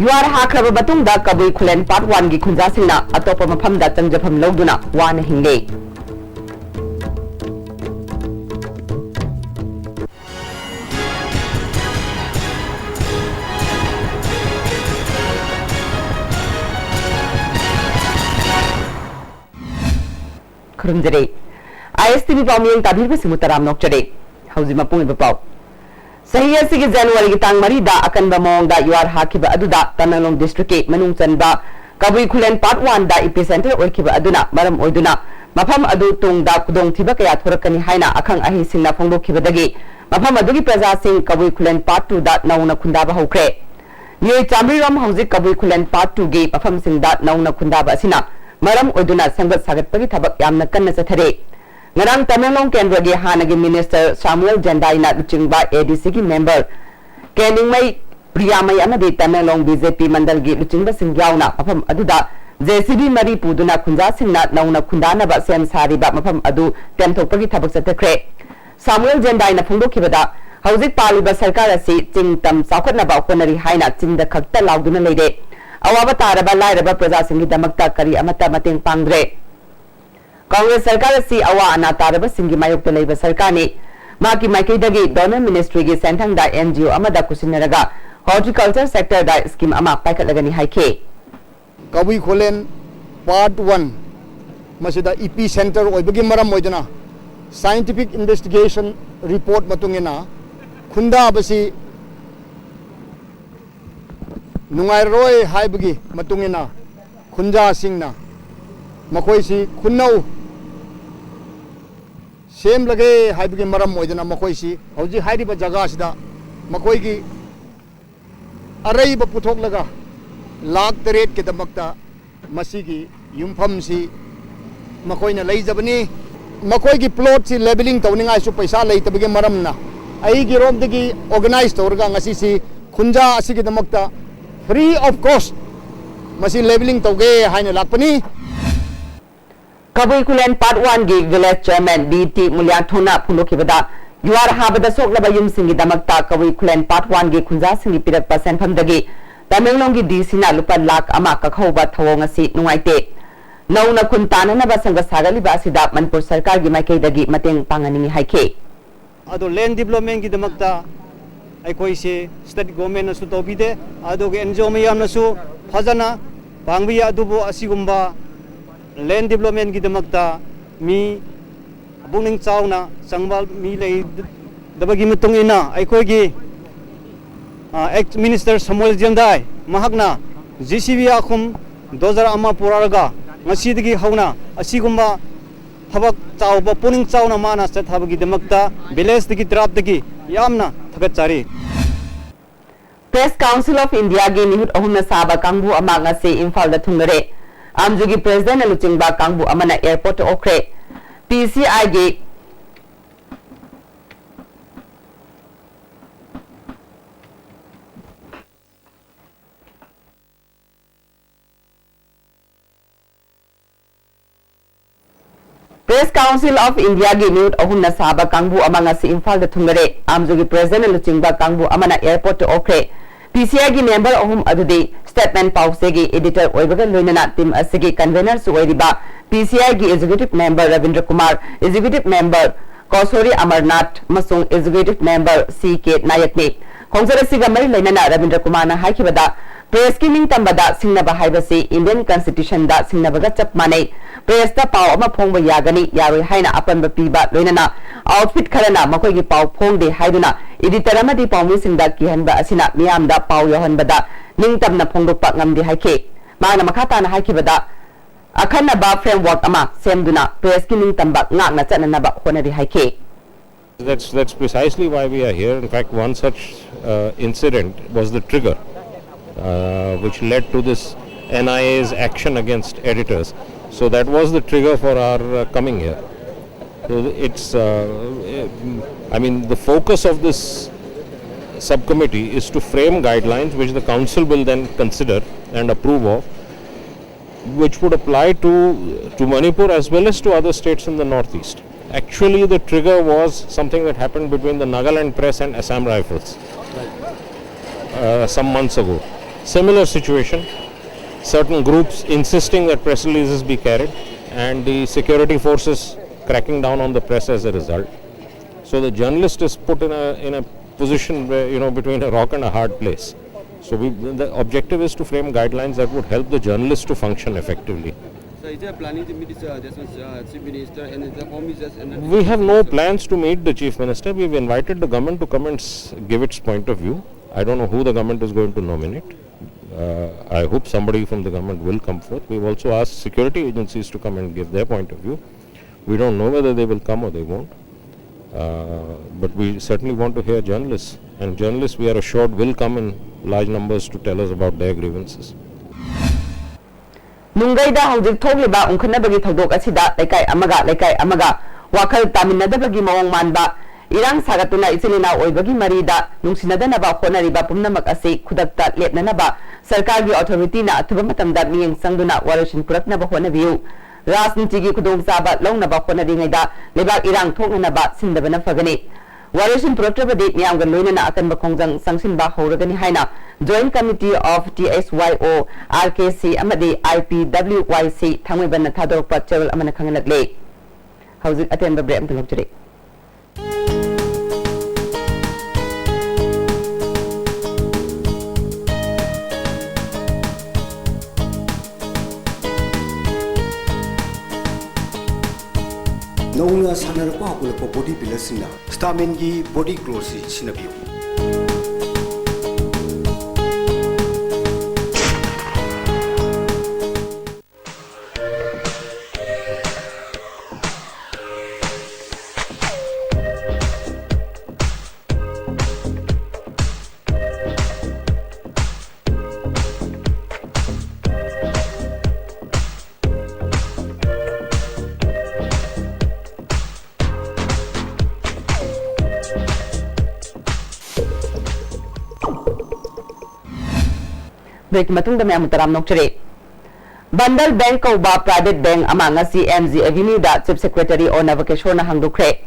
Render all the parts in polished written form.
You're हाख्रब मतुंगदा Kabui Khullen part 1 की खुंजासिंगना अतोप मफमदा चंगजफम लौदुना वाना Hinge खरुमजरे ISTV पाउमियंग ताबीर सिमुतराम नोक्चरे हौजी मपुंग बपाव सही असि जनवरी की तांग मरीदा अकनब मोंगदा युआर हाकिबा अदुदा तमेंगलोंग डिस्ट्रिक्ट के मनुंग चनबा कबुई खुलेन पार्ट 1 दा एपिसेंटर ओइखिबा अदुना मरम ओइदुना मफम अदु तुंगदा खुदोंग थिबा कया थोरकनी हाइना अखंग अहि सिंगना फोंदोखिबदगी मफम अदुगी प्रजा सिंग कबुई खुलेन पार्ट 2 दा नौना खुंदाबा होख्रे ये चामरीरम हौजी कबुई खुलेन पार्ट 2 गे मफम सिंगदा नौना खुंदाबा असिना मरम ओइदुना संगत सागतपगी थबक यामना कन्ना चथरे ngarang Tamenglong Kendra ge hanagi Minister Samuel Jandaina luchingba ADC ki member Kening mai Priyamai amadi Tamenglong BJP mandal gi luchingba singyauna mafam aduda JCB mari puduna khunja singna nauna khundana ba sem sari ba mafam adu temthokpagi thabak chatakre Samuel Jandaina phongdokhibada hauzik paliba sarkar asi chingtam saukhatna ba konari haina chingda khakta lauduna leide awaba taraba lairaba praja singi damakta kari amata mateng pangdre Congress सरकार से अवा अना तारब सिंगी मायुक्त लेब सरकार ने माकी माइकेदगी donor ministry की सेंथंग दा NGO अमदा कुसिनरगा horticulture sector दा scheme अमा पाइखलगनी हाइखे कबुई खोलेन पार्ट 1 मसिदा ईपी सेंटर ओइबगी मरम ओइदना साइंटिफिक इन्वेस्टिगेशन रिपोर्ट मतुंगिना खुंदा बसी नुंगाइरोय हाइबगी मतुंगिना खुंजा सिंगना मखोइसी खुन्नौ सेम लगे हाइबगे मरम ओइदना मखोइसी हौजी हाइरिबा जगह सिदा मखोइगी अरैब पुथोक लगा लाख तरेट के दमकता मसीगी युमफम सी मखोइना लैजबनी मखोइगी प्लॉट सी लेबलिंग तौनिंगाय सु पैसा लैतबगे मरमना अईगी रोमदगी ऑर्गेनाइज तौरगा ngasi सी खुंजा असिगी दमकता फ्री ऑफ कॉस्ट मसी लेबलिंग तौगे हाइना लाकपनी कबुई खुलेन पार्ट 1 की विलेज चेयरमैन BT मुल्याथोना फुलोखिबदा युआर हाबदा सोकलबा युमसिंगी दमकता कबुई खुलेन पार्ट 1 की खुंजा सिंगी पिरक सेनफमदगी तमेंगलोंग की डीसीना लुपा लाख अमा कखौबा थवोंग असि नुंगाइते नौना खुन ताननबा संग सागलिबा असिदा मनपुर सरकार की माइकेदगी मतेंग पांगनिंगी हाइखे अदो लैंड डेवलपमेंट की दमकता अखोई से स्टेट गवर्नमेंट नसु तौबिदे अदो के एनजीओ मयामनसु फजना पांगबी अदुबो असिगुंबा लैंड डेवलपमेंट की दमकता मी बुनिंग चावना संगबाल मी ले दबगी मतुंगिना अखोगी एक्ट मिनिस्टर समुएल जंदाई महकना जीसीबी आखुम 2001 पुरारगा ngasiदगी हौना असिगुंबा थबक चावबा पुनिंग चावना माना सथाबगी दमकता विलेज दगी ड्राफ्टगी यामना थगतचारी प्रेस काउंसिल ऑफ इंडिया की मिहुत अहुमना साबा कांगबु अमांगा से इम्फाल दा थुंगरे आमजुगी प्रेसिडेंट लुचिंगबा कांगबु अमना एयरपोर्ट ओखरे PCI गे प्रेस काउंसिल ऑफ इंडिया की म्यूट अहुमना साबा कांगबु अमंगा से इम्फाल दा थुंगरे आमजुगी प्रेसिडेंट लुचिंगबा कांगबु अमना एयरपोर्ट ओखरे PCI की मेंबर अहुम अदुदी स्टेटमेंट पाउसे की एडिटर ओइबगा लोइनना टीम असिगी कन्वेनर सु ओइरिबा PCI की executive member Ravindra Kumar executive member Kausori Amarnath मसुंग एग्जीक्यूटिव मेंबर CK नायक ने खोंजर असिगा मरि लेनना रविंद्र कुमार ना हाइखिबदा प्रेस की मिंग तंबदा सिंगनबा हाइबसी इंडियन कॉन्स्टिट्यूशन दा सिंगनबगा चप माने प्रेस दा पाव अमा फोंगबा यागनी यारोय हाइना अपनबा पीबा लोइनना आउटफिट खरना मखोइगी पाव फोंगदे हाइदुना एडिटर अमदी पावमी सिंगदा किहनबा असिना मियामदा पाव यहनबदा निंगतमना फोंगदोकपा ngamdi हाइखे माना मखाताना हाइखिबदा अखनबा फ्रेमवर्क अमा सेमदुना प्रेस की निंगतंबा ngakna चननबा होनरि हाइखे That's precisely why we are here. In fact, one such incident was the trigger which led to this NIA's action against editors. So that was the trigger for our coming here. So it's, I mean, the focus of this subcommittee is to frame guidelines which the council will then consider and approve of, which would apply to Manipur as well as to other states in the northeast. Actually, the trigger was something that happened between the Nagaland Press and Assam Rifles some months ago. Similar situation, certain groups insisting that press releases be carried and the security forces cracking down on the press as a result. So the journalist is put in a position where, between a rock and a hard place. So the objective is to frame guidelines that would help the journalist to function effectively. So is there planning to meet the Chief Minister and the Home Minister? We have no plans to meet the Chief Minister. We've invited the government to come and give its point of view. I don't know who the government is going to nominate. I hope somebody from the government will come forth. We've also asked security agencies to come and give their point of view. We don't know whether they will come or they won't. But we certainly want to hear journalists. And journalists, we are assured, will come in large numbers to tell us about their grievances. Nungayda hawjik thogliba ungkhanabagi thodok asida laikai amaga wakhal taminadabagi mawong manba irang sagatuna ichilina oibagi marida nungsinadana honariba pumnamak ase khudakta lepnanaba sarkargi authority na athuba matamda miyeng sangduna warashin puraknaba honabiu rajnitigi khudong chaba longnaba honaringaida lebak irang thoknanaba sindabana fagani warashin puraktrabadi miyamga loinana akanba khongjang sangsinba horagani haina Joint Committee of TSYO RKC amadi IPWYC thangwebana thadorpa chewal amana khanganakle hauzik atenba bre amta lokjare Nauna sanarpa hapulapa body buildersina Stamengi body clothes sinabiyo break matungda me amutaram nokchare Bandal Bank kauba private bank ama ngasi MG Avenue da Chief Secretary on vacation na hangdukre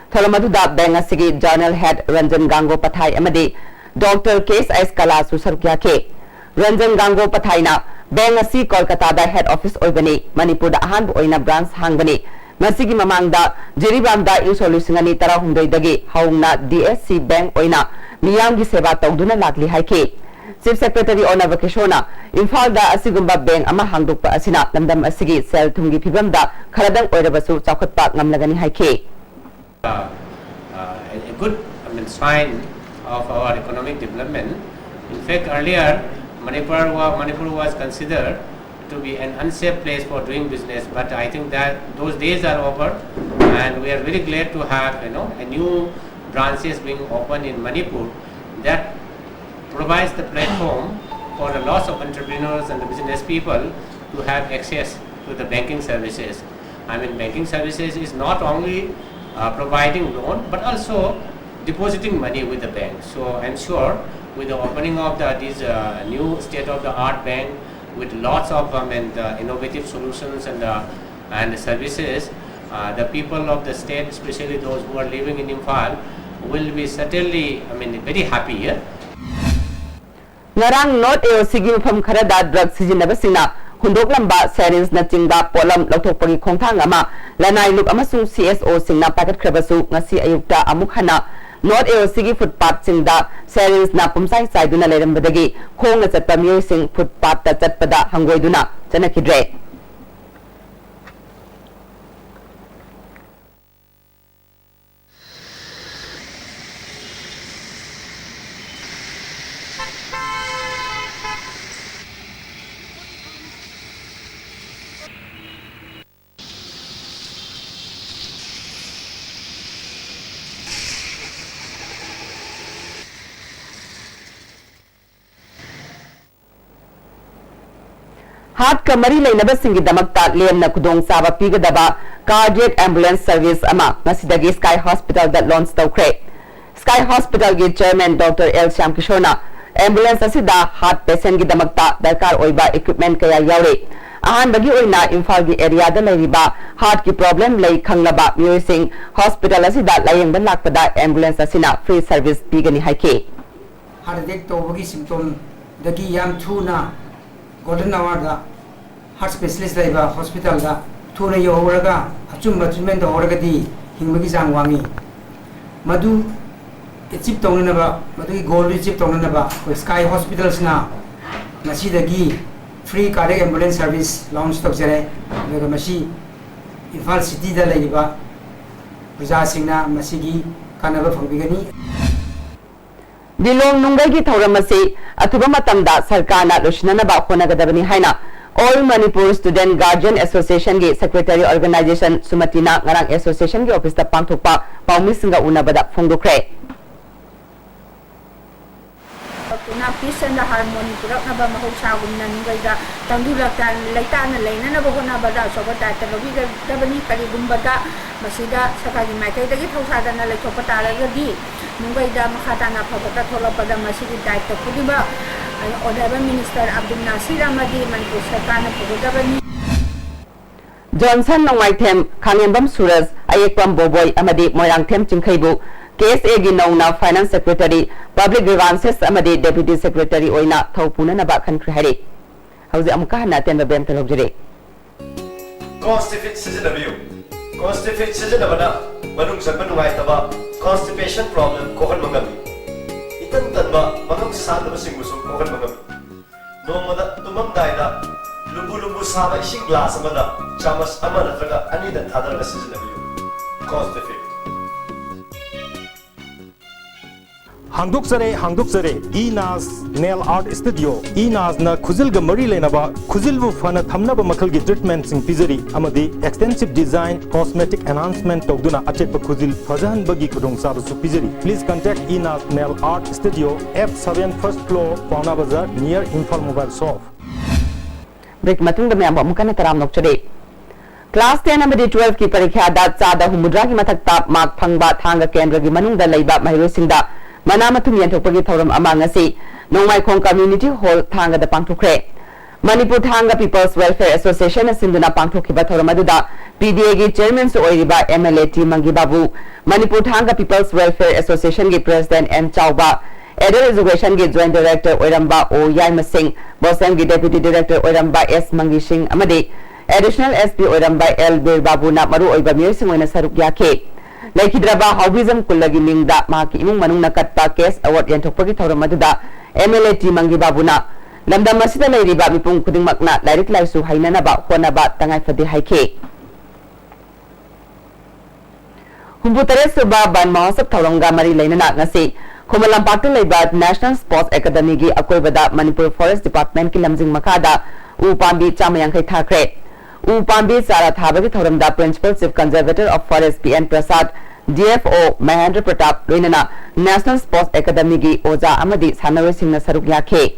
tholamadu da bank asigi journal head Ranjan Gango Pathai amadi Dr. KS Kala susarkya ke Ranjan Gango Pathai na bank asi Kolkata da head office oibani Manipur da ahan oina branch hangbani masigi mamangda Jiribam da insolusingani tara hundoi dagi haungna DSC bank oina miyamgi seba tawduna lakli haike Chief Secretary on vacation Imphal da asigumba bank ama hangdukpa asina lamdam asigi sel thumgi phibamda kharadang oirabasu chawkhatpa ngamlagani haike a good sign of our economic development. In fact, earlier Manipur was considered to be an unsafe place for doing business, but I think that those days are over, and we are very glad to have a new branches being opened in Manipur that provides the platform for a lot of entrepreneurs and the business people to have access to the banking services. I mean, banking services is not only providing loan but also depositing money with the bank. So I'm sure with the opening of these new state-of-the-art bank with lots of innovative solutions and services, the people of the state, especially those who are living in Imphal, will be certainly very happy here. Ngarang not a sigi from Karada drug Sijinabasina, Hundoklamba, Serins Natinga, Polam, Lotopori Kontangama, Lanai Look Amasu CSO Singna Packet Krebasu, Nasi Ayukta Amukhana, not a sigi footpath Singda, Serins Napum Sai Saiduna Ledambadagi, Kong as a Tamil Sing footpath that Pada Hangoiduna, Janakidre. Heart kamari lainaba singi damakta lemna kudong saba pigadaba cardiac ambulance service ama ngasidagi Sky Hospital that launch tawkre Sky Hospital gi chairman Dr. L Shyam Kishona ambulance asida heart patient gi damakta darkar oiba equipment kaya yaure ahan bagi oina Imphal gi area da lairiba heart ki problem lay khanglaba miyosing hospital asida layengban lakpada ambulance asina free service pigani haike heart attack to bagi symptom dagi yam thuna golden hour da heart specialist laiba hospital da thuna yoraga achumba treatment da horaga di hingmagi jang wangi madu achieve tawna madu goal achieve tawna sky hospitals na masi dagi free cardiac ambulance service launch tawjare daga masi Imphal city da laiba praja singna masigi kanaba phangbigani Dilong nunggai gi thauram ase athuba matamda sarkarna loshinanaba honagadabani haina All Manipur Student Guardian Association gi Secretary Organization Sumatina ngarang association gi office ta pangthokpa paumi singa unabada phongdokre na peace and harmony purak na ba mahusha gumna ngai da tangdulaktan laitana leina na bogona bada sobata talobi da bani kali gumbada masida sakagi maikai dagi thausa da na leithopa taragadi ngai da makhata na phagata tholopada masigi daita pudiba Honorable Minister Abdul Nasir Amadi Manipur Sarkar na pugodabani Johnson Nongmaithem Khangembam Suraj Ayekpam Boboy Amadi Moirangthem Chingkhaibu KSA gi Nongna Finance Secretary Public Grievances Amadi Deputy Secretary Oina Thaupuna Naba Khankhri Hari Hauzi Amuka Hana Temba Bem Talobjere Constipate season of you. Constipate season of ana manung sanban nuaitaba constipation problem kohan mangami. Itan tanba manung sadaba singusum kohan mangami. No mada tumam daida lubu saba ising glass amada chamas amana traga anida thadaraga season of you. Constipate. Hangduksare Enas Nail Art Studio Enas na khuzil ga mari lenaba khuzil bu fana thamnaba makal gi treatment sing pizari amadi extensive design cosmetic enhancement togduna achepa khuzil fajan bagi khudong sabu su pizari. Please contact Enas Nail Art Studio F7 first floor Pauna Bazaar near Imphal Mobile Shop. Break matungda me amba mukana taram nokchade Class 10 amadi 12 ki parikha da chada humudra gi mathakta mark phangba thanga kendra gi manungda leiba mahirosingda Manamatum Yantopagi Thorum among us, Nongmai Kong Community Hall Tanga the Pangtokre. Manipur Thanga People's Welfare Association as Sinduna Pangtokiba Thoramaduda, PDA Chairman Soiriba MLA T Mangibabu, Manipur Thanga People's Welfare Association President M. Chauba, Adult Education Joint Director Oiramba O Yaima Singh, Bosam Deputy Director Oiramba S. Mangishing Amadi, Additional SP Oiramba L. Bir Babu Namaru Oiba Mursing when a Saruk Yake. Laikidraba Hobism Kulagi Mingda Maki Imung Manuna Katpa Case Award Yantopagi Thoramaduda, MLA T Mangi Babuna, Lambda Masida Ladiba Mipung Kuding Makna, Lyric Laisu Hainanaba, Honaba, Tangai for the Haike. Humbutare Suba Ban Mahasab Taronga Mari Lainana Nasi, Kumalampatu Leba National Sports Academy Gi Akoibada Manipur Forest Department Kilamzing Makada, Upambi Chamayankai Thakre. Upambi Sara Thabagi Thoramda Principal Chief Conservator of Forest PN Prasad, DFO Mahendra Pratap Loinana National Sports Academy Gi Oza Amadi Sanawai Singna Saruk Yake.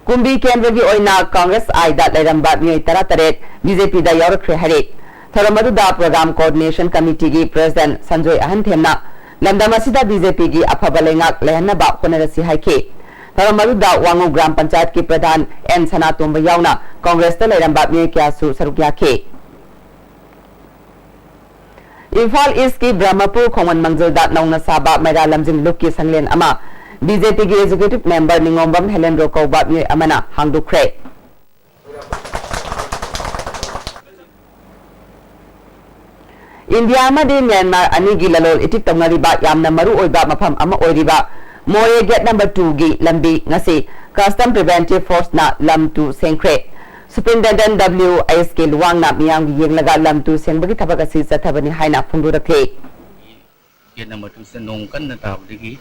Kumbi Kendra Gi Oina Congress Aida Lairamba Miyoi Taret BJP da Yorakre Hari. Thoramadu da Program Coordination Committee Gi President Sanjoy Ahanthemna Lambda Masida BJP Gi Apabalengak Lehanaba Honarasi Haike. Thoramadu da Wangu Gram Panchayat ki Pradhan N Sanatomba Yauna Congress ta Lairamba Miyoi Kyasu Saruk Yake. Imphal East ki Brahmapur Khongwan Mangjilda Nauna Saba Maira Lamjing Luk ki Sanglen Ama BJP ki Executive Member Ningombam Helen Rokauba Miyoi Amana Hangdukre. India amadi Myanmar anigi lalol itik tamnariba yamna maru oiba mafam ama oiriba Moye Gate number 2 gi lambi ngasi Custom Preventive Force na lam tu sengkre. Superintendent WISK Luang na miyang yenglaga lam tu sengbagi tabagasi sa tabani haina fundurakle. Gate number 2 sa nung kan na tawag digi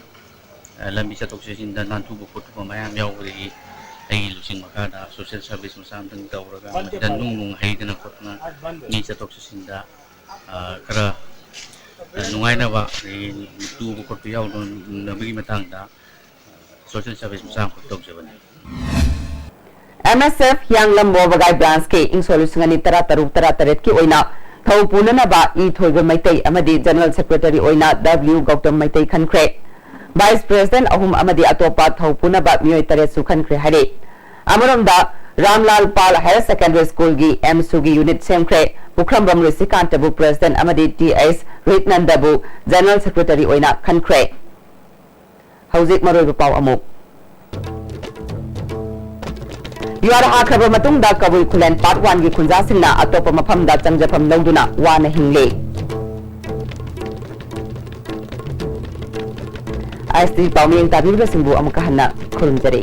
lambi sa toksin dan nantu bukot pamayang yaw digi ay lusing makada social service masamtang tawraga dan nung hay din akot na ni sa toksin da kara nungay na ba tu bukot yaw na bigi matang da social service masam kutok sa bani. MSF yang lambo bagay branch ke ing solution ni tara taret ki oina thawpuna na ba I thoiba maitai amadi General Secretary oina W Gautam Maitai khankre. Vice President ahum amadi atopa thawpuna ba miyoi taret su khankre hare. Amaramda Ramlal Pal Higher Secondary School gi M Sugi unit semkre Bukram Bam Risikantabu President amadi TS Ritnandabu General Secretary oina khankre. Hauzik maroi pau amuk युआर हाखरब मतुंगदा Kabui Khullen part 1 की खुंजासिंगना अतोप मफमदा चंगजफम लौदुना वाना हिंगले ISTV पाउमियंग ताबिरबसिंबु अमुका हन्ना खुरुमजरे